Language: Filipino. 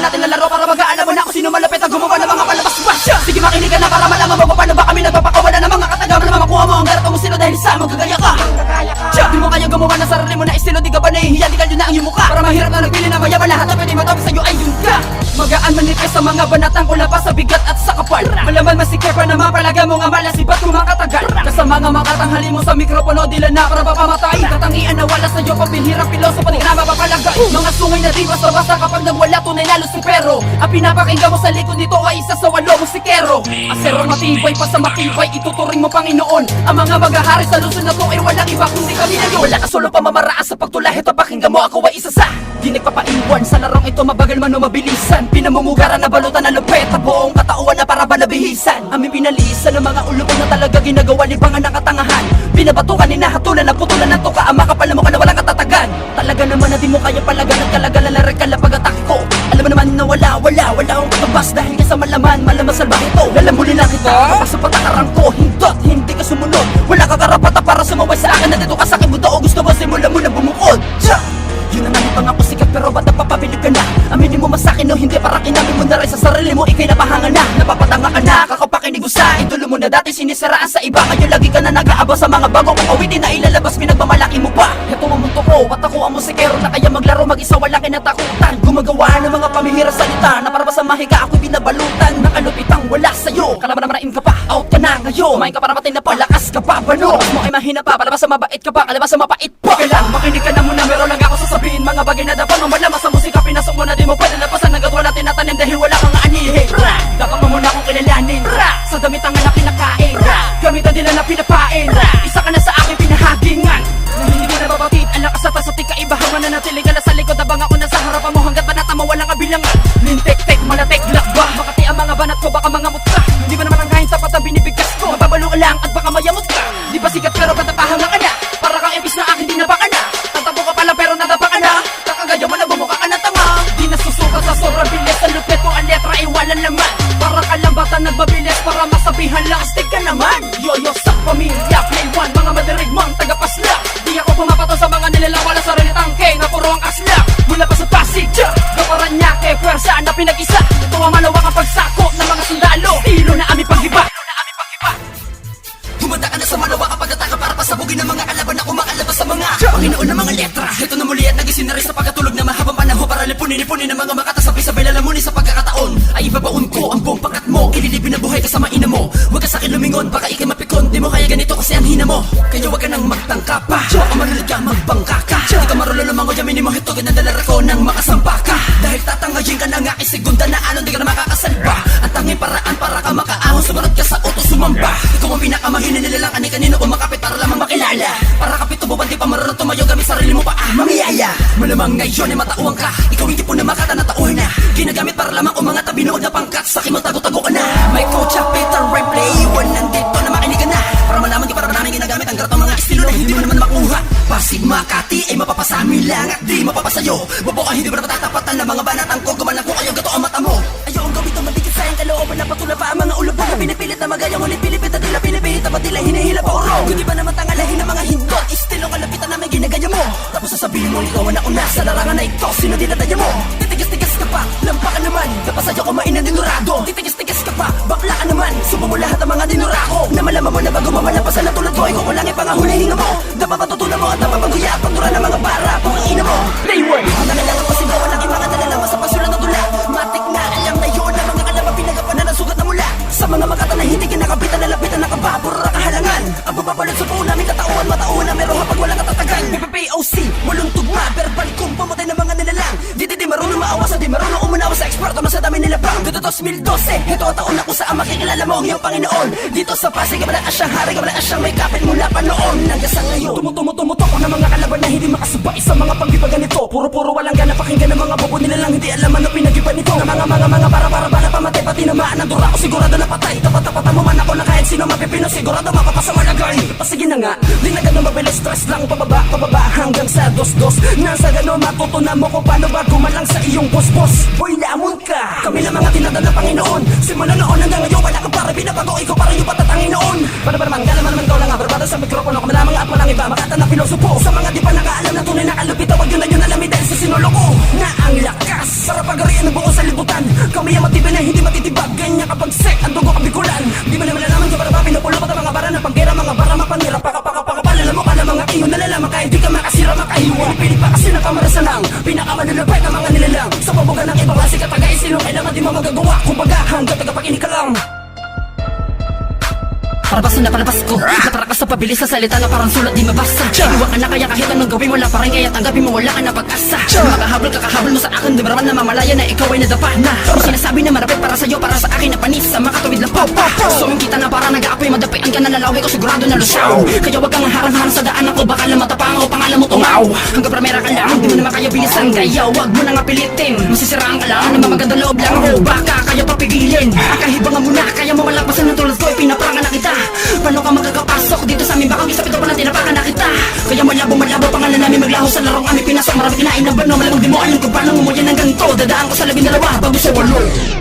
na natin lalaro para mag-aalaman na kung sino malapit ang gumawa ng mga palabas-bas. Sige makinig ka na para malaman mo kung paano ba kami nagpapakawala ng mga katagaman na makuha mo ang garito mo sino dahil sa magagaya ka. Di mo kaya gumawa ng sarili mo na estilo, di ka ba nahihiya, di kalyo na ang iyong mukha. Para mahirap na nagpili na mayaman, lahat na pwede matabi sa'yo ay yun ka. Magaan manipis sa mga banatang kula pa sa bigat at sa kapal. Malaman masikip pa naman palaga mo nga malasibat kung makatagal. Kasi mga makatanghali mo sa mikropono, dila na para mapamatay. Katangian na wala sa'yo pambihirang piloso, pati na mapapalagay. Mga sungay na di basta-basta kapag nagwala tunay na lusipero. Ang pinapakinggan mo sa likod nito ay isa sa 8 musikero. Asero matibay pa sa matibay, ituturing mo Panginoon. Ang mga maghahari sa Luzon na to ay walang iba kundi kami na yun. Wala ka solo pamamaraan sa pagtula, ito pakinggan mo ako ay isa sa di nagpapaiwan sa larong ito, mabagal man o mabilisan. Pinamumugaran na balutan na lupet, at buong katauhan na para ba nabihisan. Aming pinalisan ng mga ulubong na talaga ginagawa libangan ng katangahan. Binabatukan, hinahatulan, naputulan ng tuka, ang makapal mo ka na walang katatagan. Talaga naman na di mo kaya palagan at kalagalan na rekala pag-atake ko. Alam mo naman na wala akong katabas dahil ka sa malaman salbahe ito. Lalamulin lang kita kapag sa patakarang ko, hindi ka sumunod. Wala ka karapatan para sumaway sa akin, na dito ka sa aking mundo o gusto mo simula mo na bumukod. Yun ang nalipang ako sikat pero ba't napapabilib ka na? Aminin mo masakin o hindi para kinami mo na rin sa sarili mo, ikay napahanga na. Napapatanga ka na, kakapakinig mo sa idolo mo na dati sinisiraan sa iba. Ngayon lagi ka na nag-aabang sa mga bagong awitin na ilalabas, pinagmamalaki mo pa. Ito ang mundo ko, at ako ang musikero na kaya maglaro mag-isa, wala kinatakutan. Gumagawa ng mga pamihira salita na para ba sa mahiga ako'y binabalutan. Nakalupitang wala sa'yo, kalaban na marain ka pa, out ka na ngayon. Kumain ka para matay na palakas ka pa, bano? Mas mo ay mahina pa, palabas sa mabait ka pa, kalabas sa mapait pa. Kailan makinig ka na muna, meron lang ako sasabihin. Mga bagay na dapat mamalamas sa musika, pinasok mo na di mo pwede lapasan. Agad wala tinatanim dahil wala kang anihin. Dapat mo muna akong kilalanin sa damit ang na kinakain, gamitan nila na pinapain. Isa ka na sa aking pinahagingan na hindi mo nababatid. Ang lakas at sa tikaibahan, mananatiling ka na sa likod habang ako nasa harapan mo. Hanggat banata mo walang kabilangan. Lintek-tek, malatek, lakba, makati ang mga banat ko, baka mga mutka. Hindi ba naman ang kain tapat ang binibigkas ko? Mababalo ka lang at baka mayamot ka. Di ba sikat pero ba't napahanga ka na? Para kang epis na akin dinaba ka na. Tatapo ka pala pero nadapa ka na. Kakagayo mo na bumukha ka na tanga. Di nasusuka sa sobrang bilis, ang lupet ko ang letra ay walang laman. Para ka lang bata nagbabilis, para masabihan lang stick ka naman. Yoyo sa pamilya, play one, mga madirigmang tagapasla. Di ako pumapato sa mga nilalawala sa relitang K na puro ang asla. Mula pa sa Pasig, Paranaque, pwersa na pinag-isa. Ito ang malawak ang pagsakop ng mga sundalo. Estilo na aming paghiba. Humanda ka na sa malawak ang pagtataka para pasabugin ng mga kalaban na kumakalabas sa mga Panginoon ng mga letra. Ito na muli at nagising na rin sa pagkatulog na mahabang panahon para lipunin ng mga makatasabay-sabay lalamunin sa pagkakataon. Ay ibabaon ko ang buong pangkat mo, ililibin na buhay kasama ina mo. Huwag ka sa'kin lumingon, baka ikay mapikon. Di mo kaya ganito kasi ang hina mo, kaya huwag ka nang magtangka pa. Baka manulit ka, magbangka ka. Di ka marunong lumango, yaminin mo hitugin na dalara ko ng makasampa ka. Dahil tatangayin ka na nga isigunda na alon, di ka na makakasalba. Ang tanging paraan para ka makaahon, sumunod ka sa utos sumamba. Ikaw ang pinakamahinin nila lang kanino umakapit para lamang makilala. Para kapit tububan, di pa marunong tumayo gamit sarili mo pa mamiyaya. Malamang ngayon ay matauhan ka, ikaw hindi po na makata na tauhan na. Ginagamit para lamang umangat na binuod na pangkat, sa akin tago-tago ka na. May coach up, Peter, Rhyme, play one, nandito na makinig ka na. Para malaman di para namin ginagamit ang garat ng mga estilo na hindi mo naman makuha. Pasig Makati ay mapapasamin lang at di mapapasayo. Bobo ka hindi mo na matatapatan ng mga banatang ko, gumalang ko kayo gato ang mata mo. Ayaw ang gawin ito maligid sa iyong kalooban na patula pa ang mga ulo po na pinipilit na magayang ulit pilipit at tila pinipihit at tila hinihila pa uro. Hindi ba naman tangalahin ng mga hindot, estilo kalapitan na may ginagaya mo. Tapos sasabihin mo ikaw ang nauna sa larangan na ito, sino dinadaya mo? Titigas-tigas ka pa, lampa ka naman, napasaya ko mainang dinurado. Titigas-tigas ka pa, bakla ka naman, subo mo lahat ang mga dinurako. Na malaman mo na bago mamalapasan na tulad ko, ikaw ko lang ay pangahulihin mo. Dapat patutunan mo at napapaguya at pagdura ng mga bara kung ang ina mo. Playword! Ang nakailangan ko sigaw ang aking mga dalalaman sa pasulat ng dula. Matik na alam na yun ang mga kalaban pinagapanan ng sugat na mula. Sa mga makata na hindi kinakapitan na lapitan ng kababor na kahalangan. Ang bababalot sa buo namin katauhan, matauhan na meron hapag walang katatagan. PPPOC, walong tugma, verbal kung pamatay ng mga nilalang. Di marunong maawas, di marunong umunawa sa eksperto na sa dami nila bang. Dito 2012, ito ang taon na kung saan makikilala mo ang iyong Panginoon. Dito sa Pasig, kabala asyang hari, kabala asyang may kapit mula pa noon. Hanggang sa ngayon, tumutok ng mga kalaban na hindi makasabay sa mga pagbibagan nito. Puro walang gana pakinggan ng mga bobo nila lang hindi alam ano pinagiban nito. Ng mga para pamatay pati namaan ang dura ko sigurado na patay. Tapat-tapatan mo man ako na kahit sino mapipino sigurado mapapasama na girl. Pasige na nga, di na ganun mabilis, stress lang pababa hanggang sa dos-dos. Nasa ganun matutunan mo kung paano ba gumalang sa iyong boss. Boy, lamon ka! Kami na mga tinatad ng Panginoon. Simula noon hanggang ngayon wala kang para binabago, ikaw para yung patatangin noon. Para man, galaman naman daw lang nga, barbado sa mikropono, kami lamang at walang iba, makata na pilosopo. Sa mga di pa nakaalam na tunay na kalupit, tawag yun na yun alam dahil sa sinuloko na ang lakas. Sarap pagarian ng buo sa libo. Simple ang matibay na hindi matitibag. Ganyan kapag sek ang dugo kabigulan. Di mo naman nalaman kung para ba pinupulo pa mga bara ng panggera. Mga bara mapanira pakapalala mo ka ng mga iyo. Nalalaman kahit di ka makasira makahiwa. Pilit pa kasi nakamarasan lang. Pinakamanulapay ng mga nilalang. Sa pabuga ng ibang klase katagay. Sino kailangan di mo magagawa. Kumbaga hanggang tagapakinig ka lang. Parabasan na palabas ko Natarakas sa pabilis sa salita na parang sulat di mabasa Iwan ka na kaya kahit anong gawin wala pa rin Kaya tanggapin mo wala ka na pag-asa Makahabol kakahabol mo sa akin Di maraman na mamalaya na ikaw ay nadapa na Kung sinasabi na marapit para sa'yo para sa akin na panis Sa makatawid lang pop So yung kita na para nag-aapoy Madapian ka na lalawi ko sigurado na lusaw Kaya wag kang harang-harang sa daan ako Baka lang matapang o pangalan mo tungaw Hanggang pramera ka lang Di mo naman kaya bilisan Kaya wag mo na nga pilitin Masisiraan ka lang Naman maganda loob lang ako Baka kaya papigilin Akahibangan mo na Kaya mo malagpasan ng tulad ko Pinaparangan na kita Paano ka makakapasok dito sa amin? Baka gisapit ako na tinapakan na kita Kaya malabo pangalan namin maglaho sa larong aming pinasok Marami kinain ng bano Malamang di mo alam kung paano ngumuyan ng ganito Dadaan ko sa 12 bago sa 8